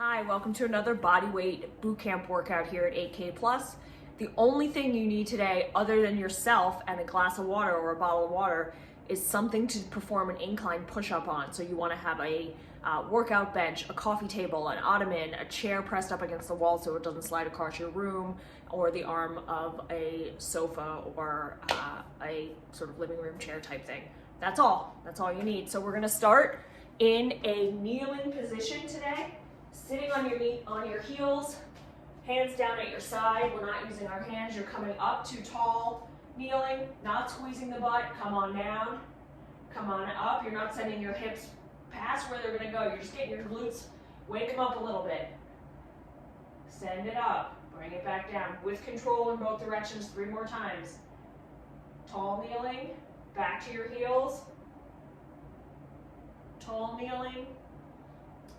Hi, welcome to another Bodyweight bootcamp workout here at 8K Plus. The only thing you need today, other than yourself and a glass of water or a bottle of water, is something to perform an incline push-up on. So you want to have a workout bench, a coffee table, an ottoman, a chair pressed up against the wall so it doesn't slide across your room, or the arm of a sofa or a sort of living room chair type thing. That's all you need. So we're going to start in a kneeling position today. Sitting on your heels, hands down at your side. We're not using our hands. You're coming up to tall kneeling, not squeezing the butt. Come on down. Come on up. You're not sending your hips past where they're going to go. You're just getting your glutes. Wake them up a little bit. Send it up. Bring it back down with control in both directions 3 more times. Tall kneeling, back to your heels. Tall kneeling.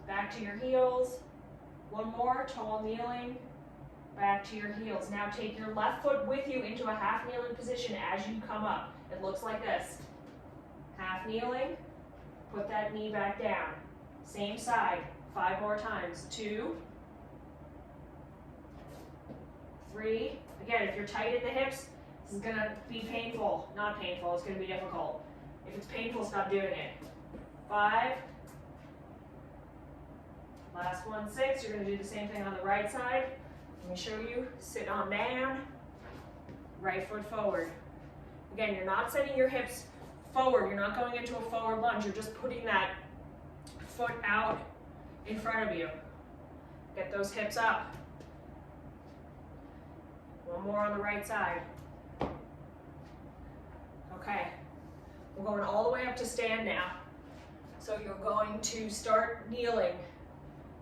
Back to your heels. One more, tall kneeling, back to your heels. Now take your left foot with you into a half kneeling position as you come up. It looks like this. Half kneeling, put that knee back down. Same side, 5 more times. 2, 3. Again, if you're tight in the hips, this is gonna be painful. Not painful, it's gonna be difficult. If it's painful, stop doing it. 5. Last one, 6. You're going to do the same thing on the right side. Let me show you. Sit on down. Right foot forward. Again, you're not setting your hips forward. You're not going into a forward lunge. You're just putting that foot out in front of you. Get those hips up. One more on the right side. Okay. We're going all the way up to stand now. So you're going to start kneeling.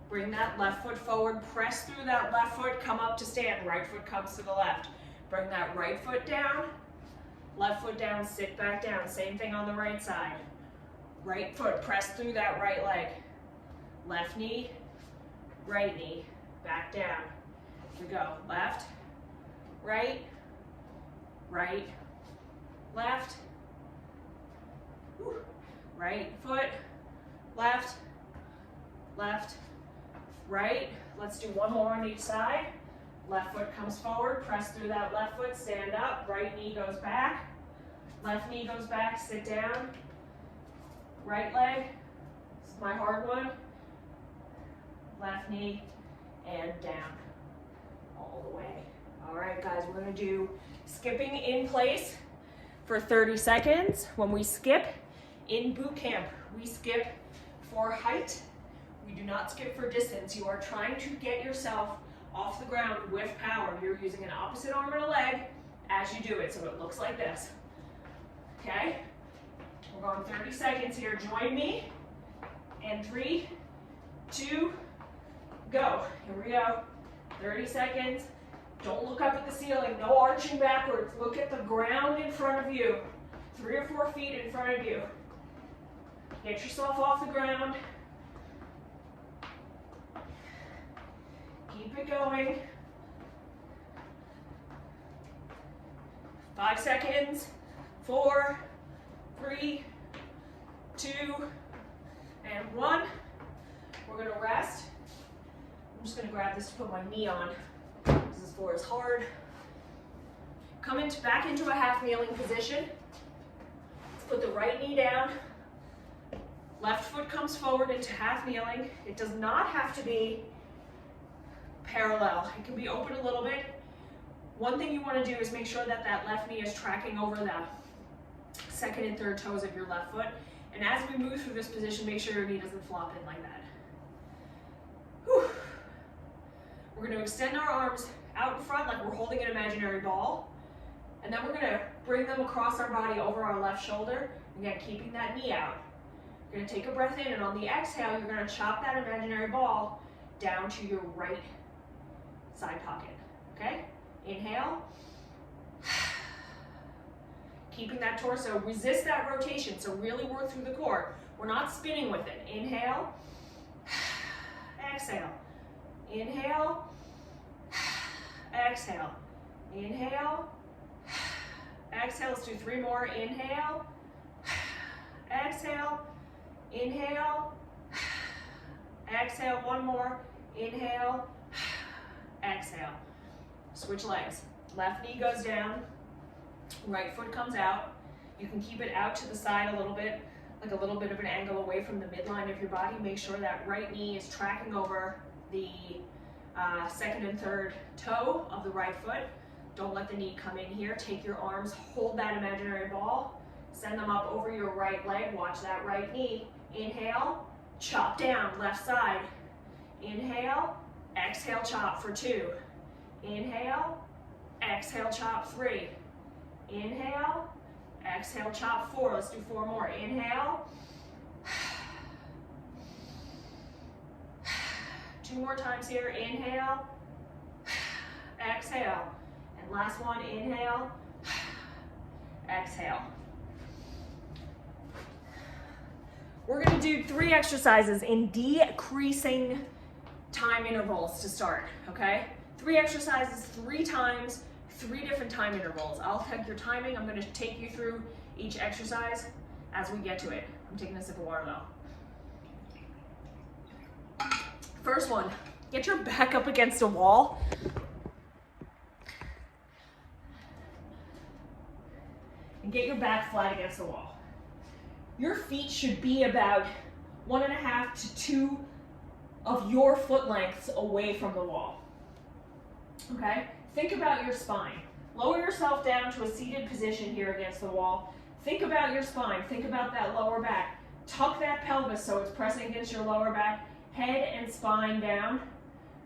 Bring that left foot forward, press through that left foot, come up to stand. Right foot comes to the left. Bring that right foot down, left foot down, sit back down. Same thing on the right side. Right foot, press through that right leg. Left knee, back down. Here we go. Left, right, right, left. Right foot, left, left, right. Let's do one more on each side. Left foot comes forward, press through that left foot, stand up. Right knee goes back. Left knee goes back, sit down. Right leg, this is my hard one. Left knee and down, all the way. All right, guys, we're gonna do skipping in place for 30 seconds. When we skip in boot camp, we skip for height. We do not skip for distance. You are trying to get yourself off the ground with power. You're using an opposite arm and a leg as you do it, so it looks like this. Okay? We're going 30 seconds here. Join me. And 3, 2, go. Here we go. 30 seconds. Don't look up at the ceiling. No arching backwards. Look at the ground in front of you. 3 or 4 feet in front of you. Get yourself off the ground. Keep it going. 5 seconds. 4, 3, 2, and 1. We're gonna rest. I'm just gonna grab this to put my knee on because this floor is hard. Come back into a half kneeling position. Let's put the right knee down. Left foot comes forward into half kneeling. It does not have to be parallel. It can be open a little bit. One thing you want to do is make sure that that left knee is tracking over the second and third toes of your left foot. And as we move through this position, make sure your knee doesn't flop in like that. Whew. We're going to extend our arms out in front like we're holding an imaginary ball. And then we're going to bring them across our body over our left shoulder. Again, keeping that knee out. You're going to take a breath in, and on the exhale, you're going to chop that imaginary ball down to your right side pocket, okay? Inhale. Keeping that torso, resist that rotation, so really work through the core. We're not spinning with it. Inhale. Exhale. Inhale. Exhale. Inhale. Exhale. Let's do 3 more. Inhale. Exhale. Inhale. exhale, one more, inhale, exhale. Switch legs. Left knee goes down, right foot comes out. You can keep it out to the side a little bit, like a little bit of an angle away from the midline of your body. Make sure that right knee is tracking over the second and third toe of the right foot. Don't let the knee come in here. Take your arms, hold that imaginary ball, send them up over your right leg. Watch that right knee. Inhale, chop down, left side. Inhale, exhale, chop for 2. Inhale, exhale, chop 3. Inhale, exhale, chop 4. Let's do 4 more. Inhale. 2 more times here. Inhale, exhale. And last one, inhale, exhale. We're going to do 3 exercises in decreasing time intervals to start, okay? 3 exercises, 3 times, 3 different time intervals. I'll take your timing. I'm going to take you through each exercise as we get to it. I'm taking a sip of water though. First one, get your back up against a wall. And get your back flat against the wall. Your feet should be about 1.5 to 2 of your foot lengths away from the wall. Okay? Think about your spine. Lower yourself down to a seated position here against the wall. Think about your spine. Think about that lower back. Tuck that pelvis so it's pressing against your lower back. Head and spine down.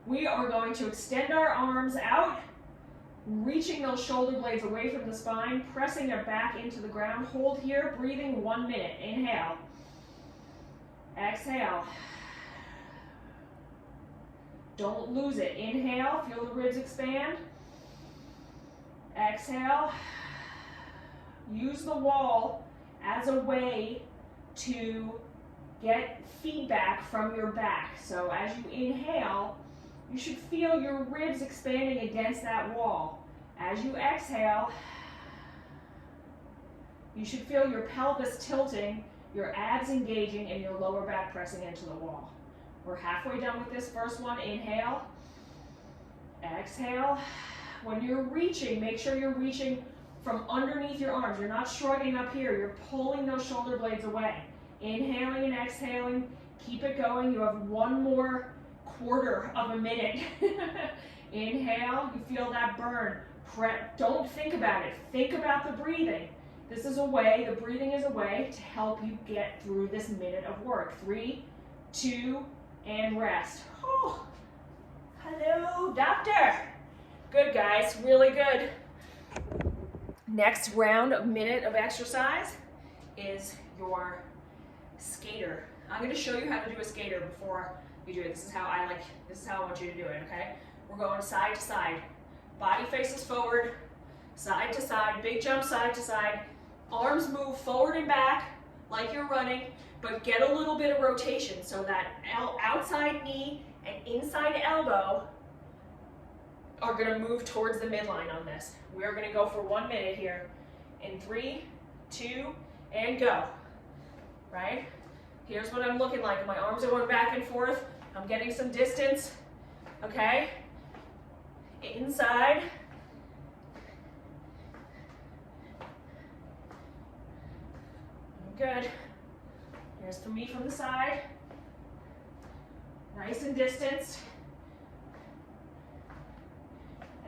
We are going to extend our arms out, reaching those shoulder blades away from the spine, pressing it back into the ground. Hold here, breathing 1 minute. Inhale. Exhale. Don't lose it. Inhale, feel the ribs expand. Exhale. Use the wall as a way to get feedback from your back. So as you inhale, you should feel your ribs expanding against that wall. As you exhale, you should feel your pelvis tilting, your abs engaging, and your lower back pressing into the wall. We're halfway done with this first one. Inhale, exhale. When you're reaching, make sure you're reaching from underneath your arms. You're not shrugging up here. You're pulling those shoulder blades away. Inhaling and exhaling. Keep it going. You have 1 more quarter of a minute. Inhale, you feel that burn. Don't think about it. Think about the breathing. This is a way, the breathing is a way to help you get through this minute of work. 3, 2, and rest. Oh, hello, doctor. Good, guys, really good. Next round, a minute of exercise is your skater. I'm going to show you how to do a skater before we do it. This is how I want you to do it, okay? We're going side to side. Body faces forward, side to side, big jump side to side. Arms move forward and back like you're running, but get a little bit of rotation so that outside knee and inside elbow are going to move towards the midline on this. We're going to go for 1 minute here. In 3, 2, and go. Right? Here's what I'm looking like. My arms are going back and forth. I'm getting some distance. Okay? Inside. Good. Here's for me from the side. Nice and distanced.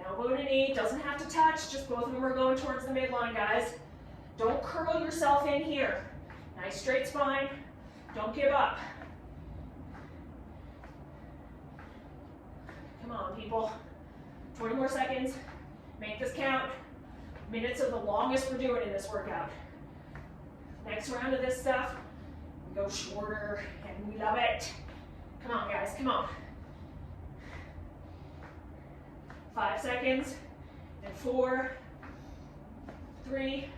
Elbow to knee, doesn't have to touch, just both of them are going towards the midline, guys. Don't curl yourself in here. Nice straight spine. Don't give up. Come on, people. 20 more seconds. Make this count. Minutes are the longest we're doing in this workout. Next round of this stuff, we go shorter, and we love it. Come on, guys, come on. 5 seconds, and 4, 3,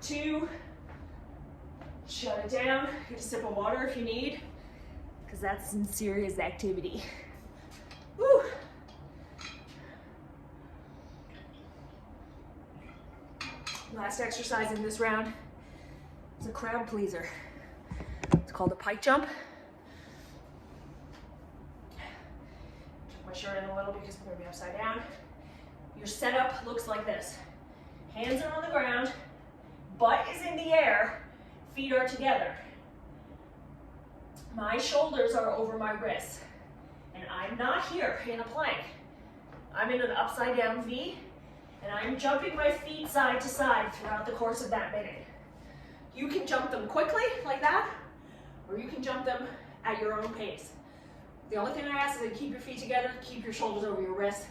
2, shut it down. Get a sip of water if you need, because that's some serious activity. Woo! Last exercise in this round is a crowd pleaser. It's called a pike jump. my shirt in a little because I'm going to be upside down. Your setup looks like this. Hands are on the ground, butt is in the air, feet are together. My shoulders are over my wrists, and I'm not here in a plank. I'm in an upside down V, and I'm jumping my feet side to side throughout the course of that minute. You can jump them quickly, like that, or you can jump them at your own pace. The only thing I ask is that keep your feet together, keep your shoulders over your wrists,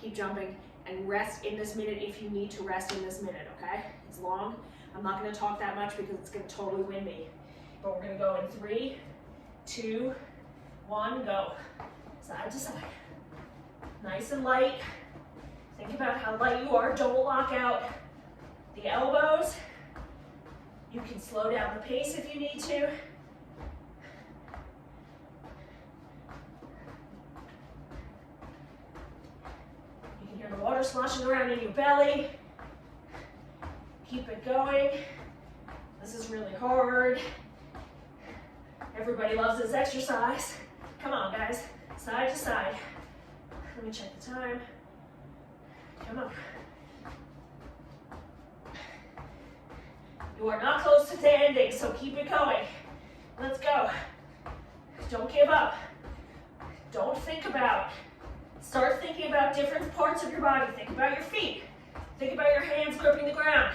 keep jumping, and rest in this minute if you need to rest in this minute, okay? It's long. I'm not gonna talk that much because it's gonna totally win me. But we're gonna go in 3, 2, 1, go. Side to side. Nice and light. Think about how light you are. Don't lock out the elbows. You can slow down the pace if you need to. You can hear the water sloshing around in your belly. Keep it going. This is really hard. Everybody loves this exercise. Come on, guys. Side to side. Let me check the time. Come on. You are not close to the ending, so keep it going. Let's go. Don't give up. Don't think about. Start thinking about different parts of your body. Think about your feet. Think about your hands gripping the ground.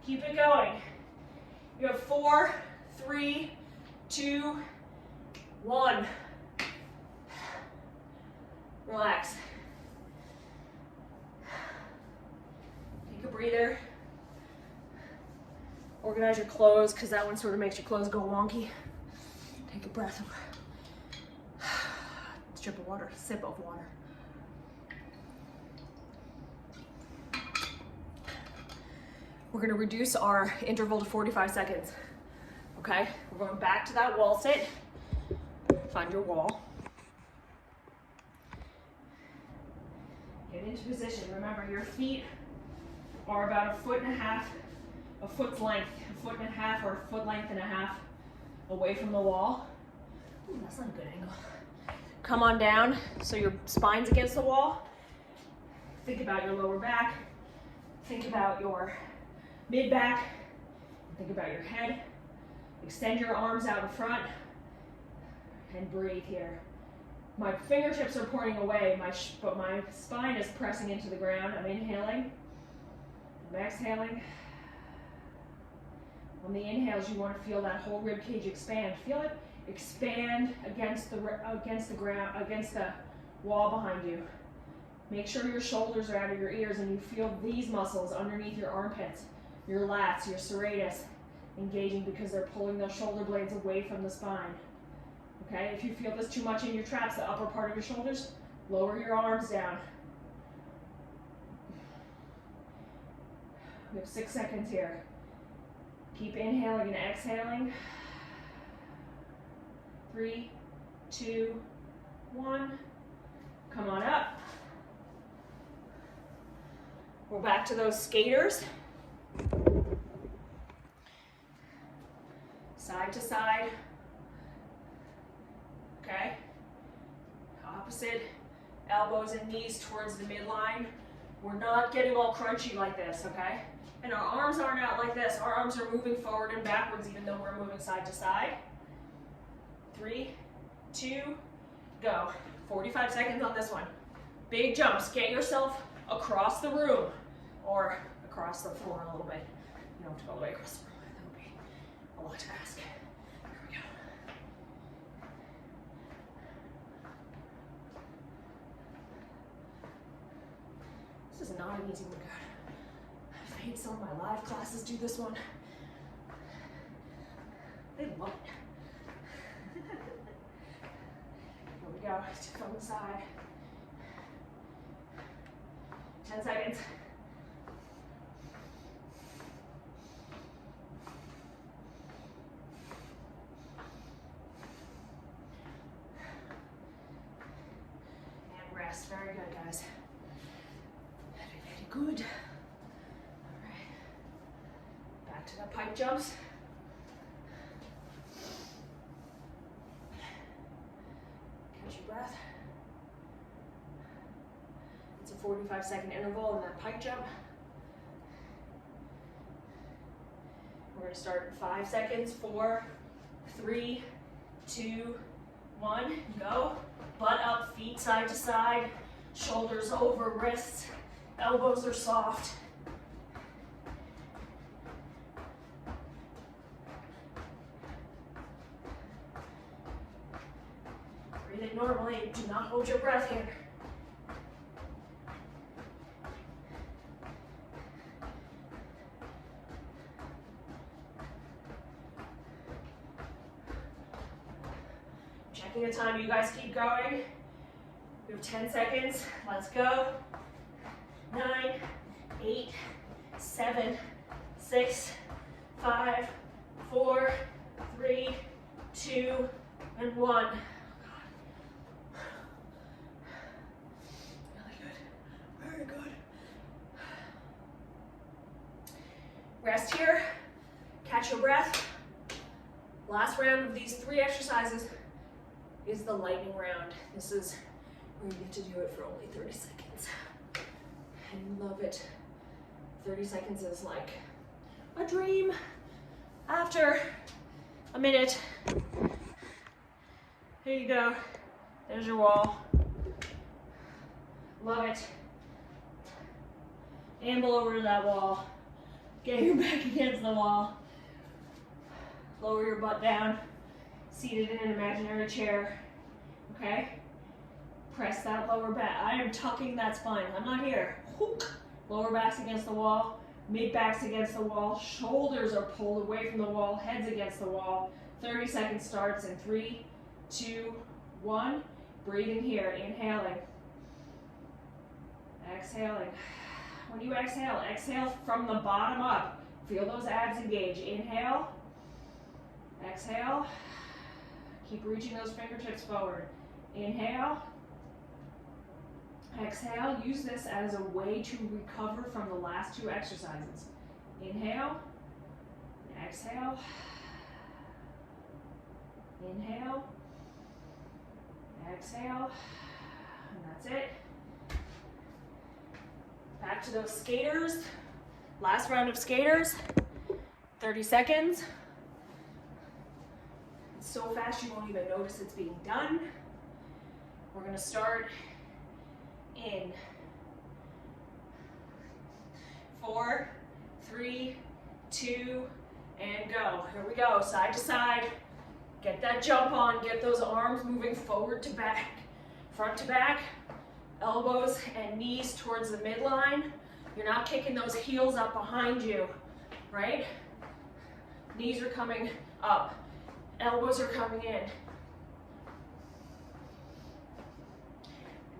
Keep it going. You have 4, 3, 2, 1. Relax. Take a breather. Organize your clothes because that one sort of makes your clothes go wonky. Take a breath. Strip of water, sip of water. We're gonna reduce our interval to 45 seconds. Okay, we're going back to that wall sit. Find your wall. Get into position. Remember, your feet are about 1.5 feet, a foot's length, 1.5 feet or 1.5 feet away from the wall. Ooh, that's not a good angle. Come on down so your spine's against the wall. Think about your lower back. Think about your mid-back. Think about your head. Extend your arms out in front and breathe here. My fingertips are pointing away, but my spine is pressing into the ground. I'm inhaling. I'm exhaling. On the inhales, you want to feel that whole rib cage expand. Feel it expand against the ground, against the wall behind you. Make sure your shoulders are out of your ears and you feel these muscles underneath your armpits, your lats, your serratus engaging because they're pulling those shoulder blades away from the spine. Okay, if you feel this too much in your traps, the upper part of your shoulders, lower your arms down. We have 6 seconds here. Keep inhaling and exhaling. 3, 2, 1. Come on up. We're back to those skaters. Side to side. Okay. Opposite elbows and knees towards the midline. We're not getting all crunchy like this, okay? And our arms aren't out like this. Our arms are moving forward and backwards even though we're moving side to side. 3, 2, go. 45 seconds on this one. Big jumps. Get yourself across the room or across the floor a little bit. You don't have to go all the way across the room. That would be a lot to ask. Here we go. This is not an easy workout. I've made some of my live classes do this one. They love it. Here we go, from the side. 10 seconds. And rest, very good, guys. Very, very good. All right, back to the pipe jumps. Catch your breath. It's a 45-second interval in that pike jump. We're gonna start in 5 seconds. 4, 3, 2, 1, go. Butt up, feet side to side, shoulders over wrists, elbows are soft. Breathe in normally, do not hold your breath here. Checking the time, you guys keep going. We have 10 seconds, let's go. 9, 8, 7, 6, 5, 4, 3, 2, and 1. Really good, very good. Rest here, catch your breath. Last round of these 3 exercises is the lightning round. This is where you get to do it for only 30 seconds. I love it. 30 seconds is like a dream. After a minute, here you go. There's your wall. Love it. Amble over to that wall. Get your back against the wall. Lower your butt down. Seated in an imaginary chair, okay? Press that lower back. I am tucking that spine. I'm not here. Lower back's against the wall, mid back's against the wall, shoulders are pulled away from the wall, head's against the wall. 30 seconds starts in 3, 2, 1. Breathing here, inhaling. Exhaling. When you exhale, exhale from the bottom up. Feel those abs engage. Inhale, exhale. Keep reaching those fingertips forward. Inhale. Exhale. Use this as a way to recover from the last 2 exercises. Inhale. Exhale. Inhale. Exhale. And that's it. Back to those skaters. Last round of skaters. 30 seconds. So fast you won't even notice it's being done. We're gonna start in 4, 3, 2, and go. Here we go, side to side. Get that jump on, get those arms moving forward to back, front to back, elbows and knees towards the midline. You're not kicking those heels up behind you, right? Knees are coming up. Elbows are coming in.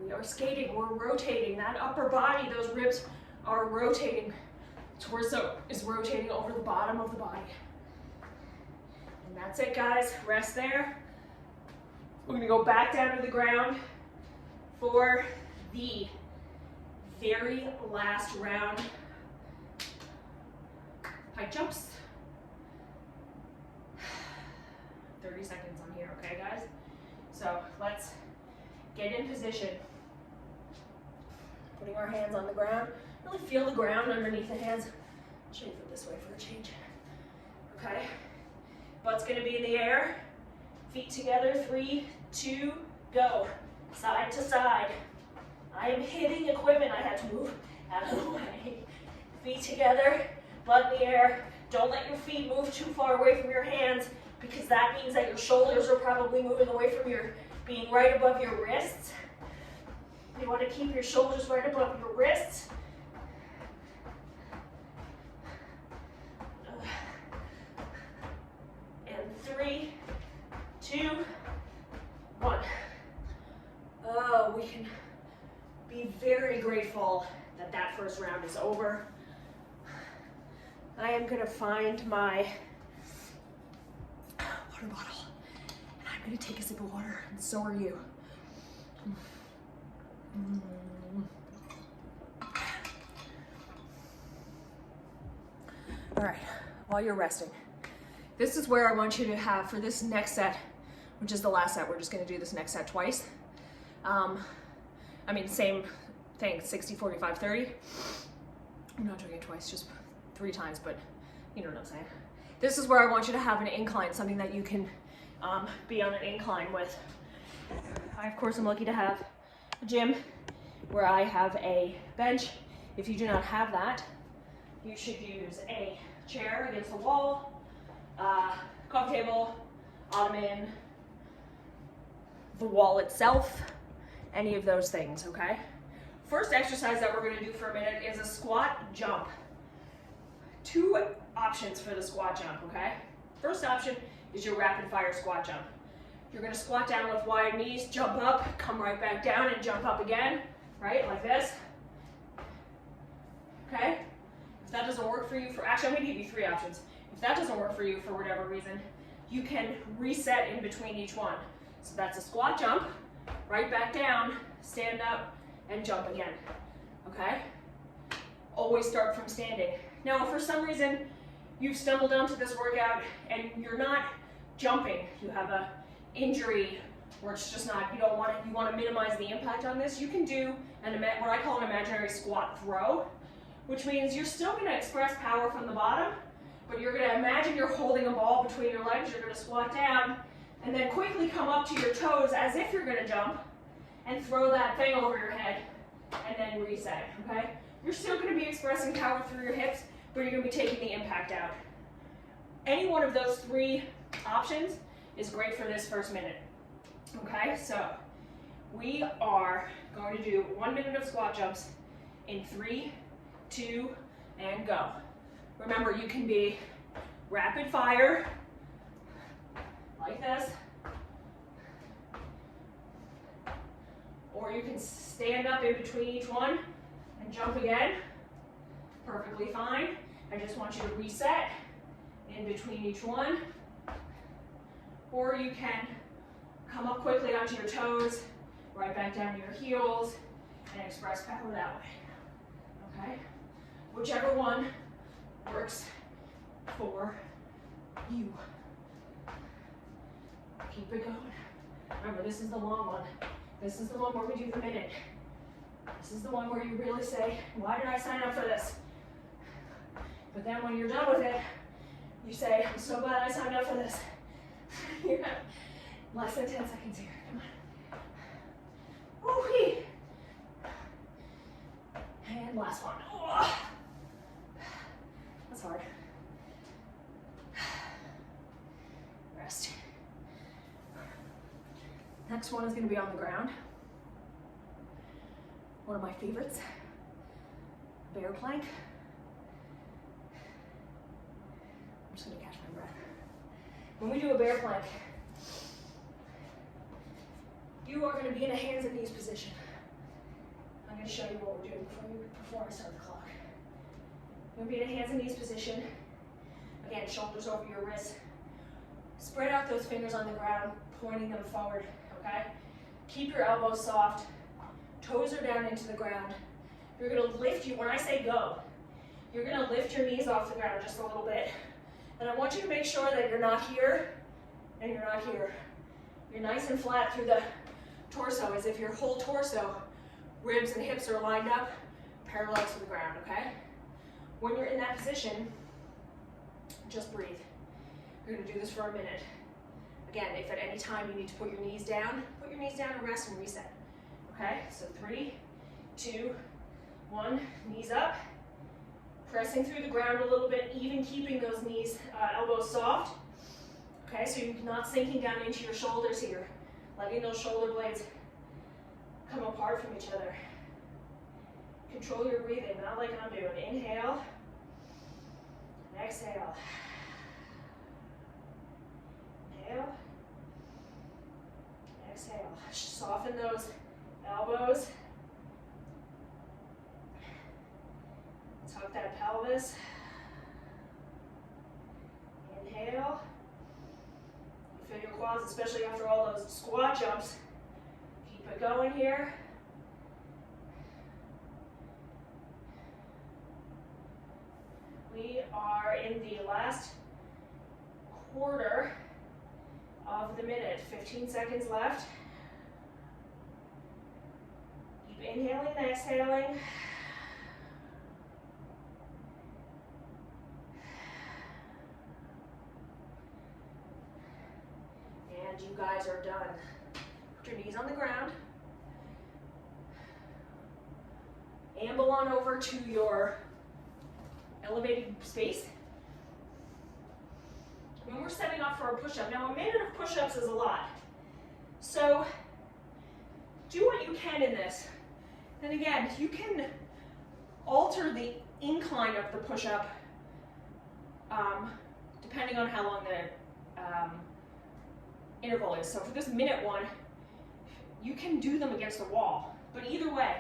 We are skating, we're rotating. That upper body, those ribs are rotating. Torso is rotating over the bottom of the body. And that's it, guys. Rest there. We're gonna go back down to the ground for the very last round. Pike jumps. 30 seconds on here, okay guys? So let's get in position. Putting our hands on the ground. Really feel the ground underneath the hands. I'll show you from this way for a change. Okay, butt's gonna be in the air. Feet together, 3, 2, go. Side to side. I am hitting equipment. I had to move out of the way. Feet together, butt in the air. Don't let your feet move too far away from your hands, because that means that your shoulders are probably moving away from being right above your wrists. You want to keep your shoulders right above your wrists. And 3, 2, 1. Oh, we can be very grateful that that first round is over. I am going to find my water bottle, and I'm going to take a sip of water, and so are you. All right, while you're resting, this is where I want you to have, for this next set, which is the last set, we're just going to do this next set twice. I mean, same thing, 60, 45, 30. I'm not doing it twice, just 3 times, but you know what I'm saying. This is where I want you to have an incline, something that you can be on an incline with. I, of course, am lucky to have a gym where I have a bench. If you do not have that, you should use a chair against the wall, coffee table, ottoman, the wall itself, any of those things, okay? First exercise that we're gonna do for a minute is a squat jump. 2 options for the squat jump, okay? First option is your rapid fire squat jump. You're gonna squat down with wide knees, jump up, come right back down and jump up again, right, like this. Okay? If that doesn't work for you, actually I'm gonna give you 3 options. If that doesn't work for you for whatever reason, you can reset in between each one. So that's a squat jump, right back down, stand up, and jump again, okay? Always start from standing. Now, if for some reason you've stumbled onto this workout and you're not jumping, you have a injury, or it's just not, you want to minimize the impact on this, you can do what I call an imaginary squat throw, which means you're still going to express power from the bottom, but you're going to imagine you're holding a ball between your legs, you're going to squat down, and then quickly come up to your toes as if you're going to jump, and throw that thing over your head, and then reset, okay? You're still going to be expressing power through your hips, but you're going to be taking the impact out. Any one of those 3 options is great for this first minute, okay? So we are going to do 1 minute of squat jumps in 3, 2, and go. Remember, you can be rapid fire, like this, or you can stand up in between each one and jump again. Perfectly fine. I just want you to reset in between each one. Or you can come up quickly onto your toes, right back down to your heels, and express power that way. Okay? Whichever one works for you. Keep it going. Remember, this is the long one. This is the one where we do the minute. This is the one where you really say, why did I sign up for this? But then when you're done with it, you say, I'm so glad I signed up for this. You have less than 10 seconds here. Come on. Woo-wee. And last one. Oh. That's hard. Rest. Next one is going to be on the ground. One of my favorites, bear plank. I'm just going to catch my breath. When we do a bear plank, you are going to be in a hands and knees position. I'm going to show you what we're doing before I start the clock. You're going to be in a hands and knees position. Again, shoulders over your wrists. Spread out those fingers on the ground, pointing them forward, okay? Keep your elbows soft. Toes are down into the ground. You're going to lift when I say go, you're going to lift your knees off the ground just a little bit. And I want you to make sure that you're not here and you're not here. You're nice and flat through the torso, as if your whole torso, ribs and hips are lined up, parallel to the ground, okay? When you're in that position, just breathe. You're going to do this for a minute. Again, if at any time you need to put your knees down and rest and reset. Okay, so 3, 2, 1, knees up. Pressing through the ground a little bit, even keeping those knees, elbows soft. Okay, so you're not sinking down into your shoulders here. Letting those shoulder blades come apart from each other. Control your breathing, not like I'm doing. Inhale, and exhale. Inhale, exhale. Soften those elbows. Tuck that pelvis. Inhale. You feel your quads, especially after all those squat jumps. Keep it going here. We are in the last quarter of the minute. 15 seconds left. Keep inhaling and exhaling. And you guys are done. Put your knees on the ground. Amble on over to your elevated space. When we're setting up for a push-up, now a minute of push-ups is a lot. So do what you can in this. And again, you can alter the incline of the push-up depending on how long the interval is. So for this minute one, you can do them against a wall. But either way,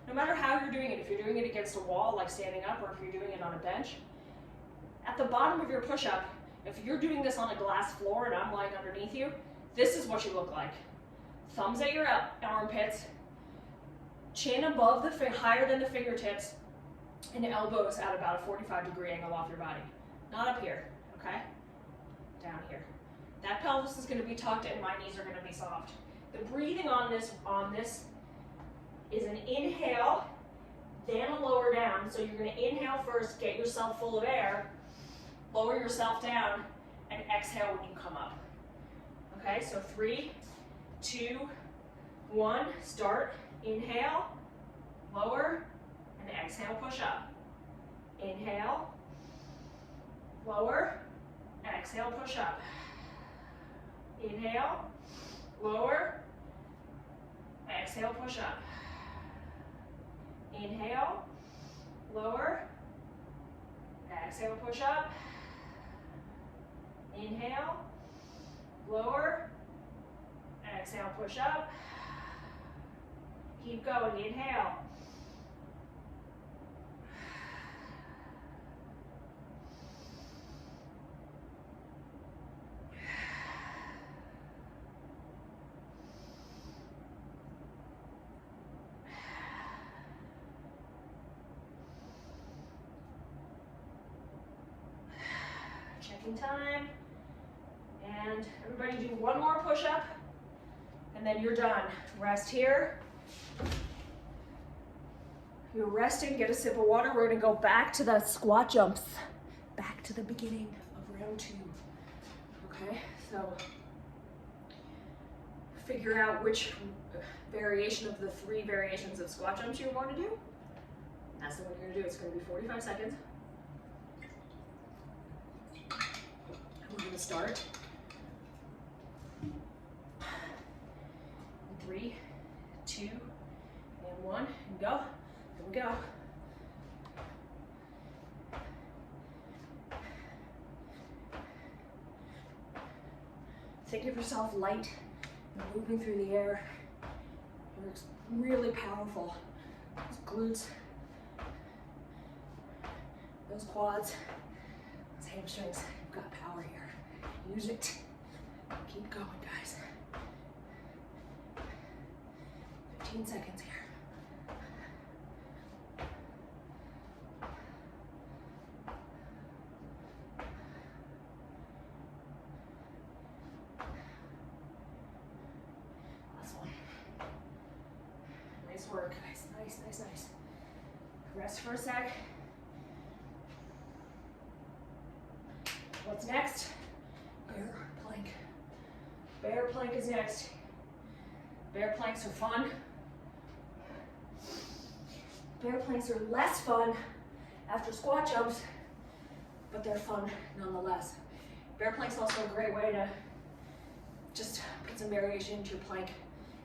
no matter how you're doing it, if you're doing it against a wall, like standing up, or if you're doing it on a bench, at the bottom of your push-up, if you're doing this on a glass floor and I'm lying underneath you, this is what you look like. Thumbs at your armpits, chin above the higher than the fingertips, and elbows at about a 45-degree angle off your body. Not up here, okay? Down here. That pelvis is going to be tucked and my knees are going to be soft. The breathing on this is an inhale, then a lower down. So you're going to inhale first, get yourself full of air, lower yourself down, and exhale when you come up. Okay, so 3, 2, 1, start. Inhale, lower, and exhale, push up. Inhale, lower, exhale, push up. Inhale, lower, exhale, push up. Inhale, lower, exhale, push up. Inhale, lower, exhale, push up. Keep going, inhale. Checking time. And everybody do one more push-up, and then you're done. Rest here. You're resting, get a sip of water. We're gonna go back to the squat jumps, back to the beginning of round 2. Okay, so figure out which variation of the 3 variations of squat jumps you're going to do. That's the one you're gonna do. It's gonna be 45 seconds. We're gonna start. 3, 2, and 1, and go. Here we go. Think of yourself light and moving through the air. It's really powerful. Those glutes, those quads, those hamstrings. You've got power here. Use it. Keep going, guys. 15 seconds here. Last one. Nice work, guys. Nice, nice, nice. Rest for a sec. What's next? Bear plank. Bear plank is next. Bear planks are fun. Bear planks are less fun after squat jumps, but they're fun nonetheless. Bear planks are also a great way to just put some variation into your plank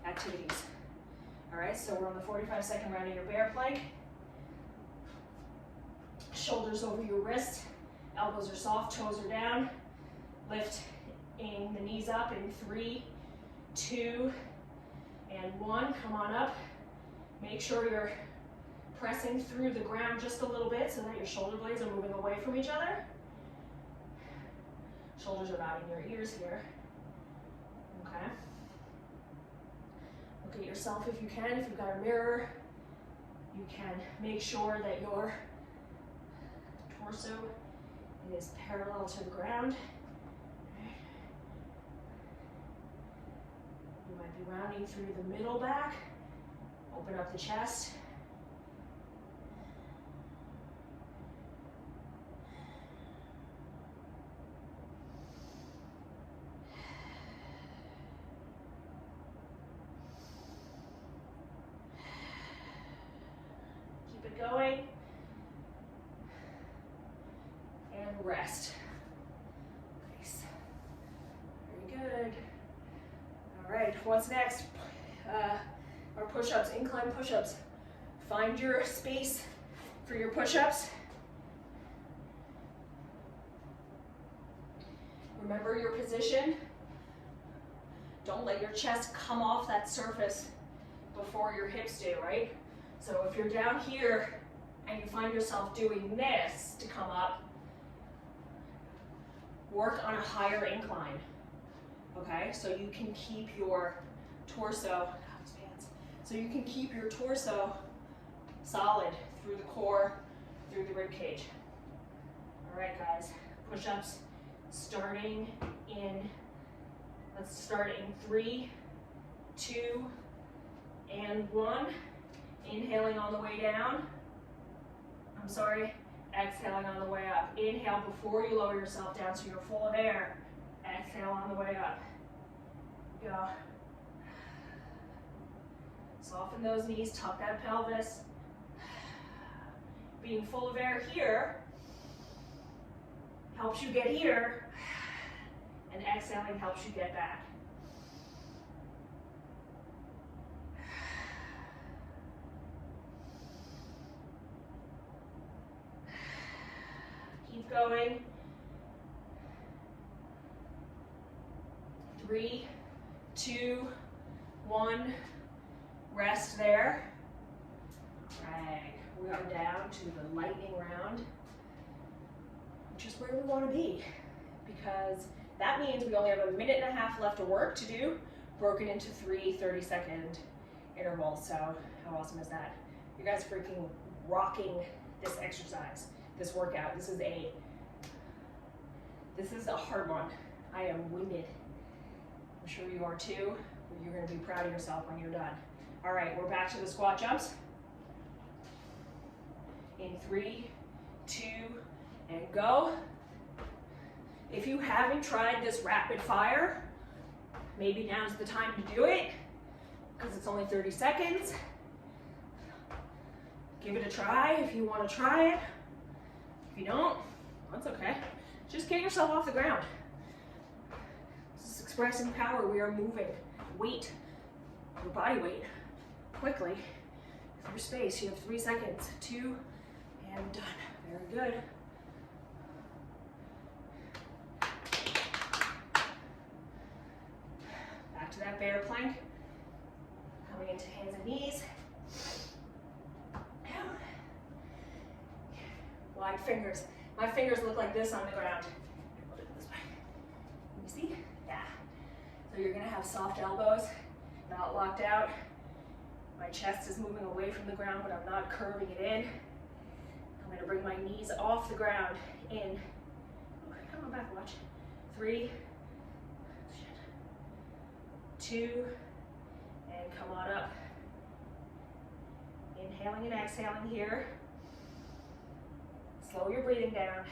activities. All right, so we're on the 45-second round of your bear plank. Shoulders over your wrist, elbows are soft, toes are down. Lifting the knees up in 3, 2, and 1. Come on up. Make sure you're pressing through the ground just a little bit so that your shoulder blades are moving away from each other. Shoulders are not in your ears here. Okay. Look at yourself if you can. If you've got a mirror, you can make sure that your torso is parallel to the ground. You might be rounding through the middle back Open up the chest. Keep it going. And rest. Nice. Very good. All right, what's next? Our push-ups, incline push-ups. Find your space for your push-ups. Remember your position. Don't let your chest come off that surface before your hips do, right? So if you're down here and you find yourself doing this to come up, work on a higher incline, okay? So you can keep your torso, so you can keep your torso solid through the core, through the rib cage. All right, guys, push-ups starting in, let's start in 3, 2, and 1. Inhaling on the way down. I'm sorry, exhaling on the way up. Inhale before you lower yourself down so you're full of air. Exhale on the way up. Go. Soften those knees, tuck that pelvis. Being full of air here helps you get here, and exhaling helps you get back. Keep going. 3, 2, 1. Rest there. Right. We are down to the lightning round, which is where we want to be, because that means we only have 1.5 minutes left of work to do, broken into 3 30-second intervals. So how awesome is that? You guys are freaking rocking this exercise, this workout. This is a hard one. I am winded. I'm sure you are too. You're going to be proud of yourself when you're done. All right, we're back to the squat jumps. In 3, 2, and go. If you haven't tried this rapid fire, maybe now's the time to do it, because it's only 30 seconds. Give it a try if you want to try it. If you don't, that's okay. Just get yourself off the ground. This is expressing power. We are moving weight, your body weight, quickly through space. You have 3 seconds. 2, and done. Very good. Back to that bear plank. Coming into hands and knees. Wide fingers. My fingers look like this on the ground. I'll do it this way. You see? Yeah. So you're gonna have soft elbows, not locked out. My chest is moving away from the ground, but I'm not curving it in. I'm gonna bring my knees off the ground in. Oh, come on back, watch. 3, 2, and come on up. Inhaling and exhaling here. Slow your breathing down.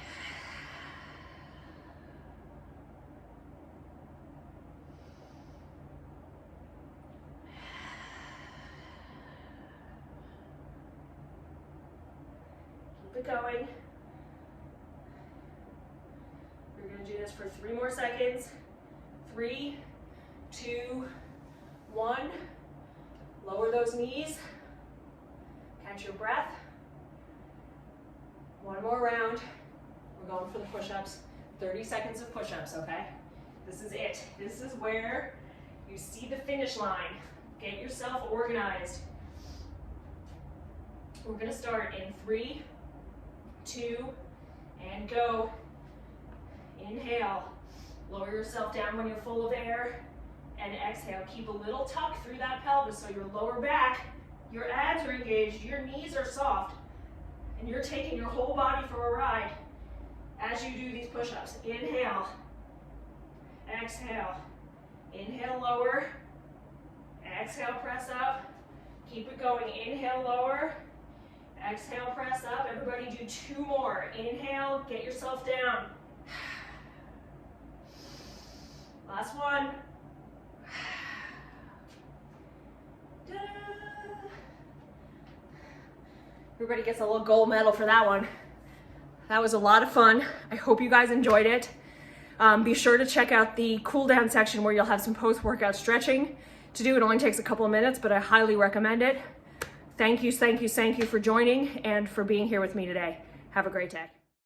Keep it going. We're going to do this for 3 more seconds. 3, 2, 1. Lower those knees. Catch your breath. 1 more round. We're going for the push-ups. 30 seconds of push-ups, okay? This is it. This is where you see the finish line. Get yourself organized. We're gonna start in 3, 2, and go. Inhale. Lower yourself down when you're full of air. And exhale. Keep a little tuck through that pelvis so your lower back, your abs are engaged, your knees are soft. And you're taking your whole body for a ride as you do these push-ups. Inhale, exhale, inhale, lower, exhale, press up. Keep it going. Inhale, lower. Exhale, press up. Everybody do 2 more. Inhale, get yourself down. Last one. Everybody gets a little gold medal for that one. That was a lot of fun. I hope you guys enjoyed it. Be sure to check out the cool down section where you'll have some post-workout stretching to do. It only takes a couple of minutes, but I highly recommend it. Thank you for joining and for being here with me today. Have a great day.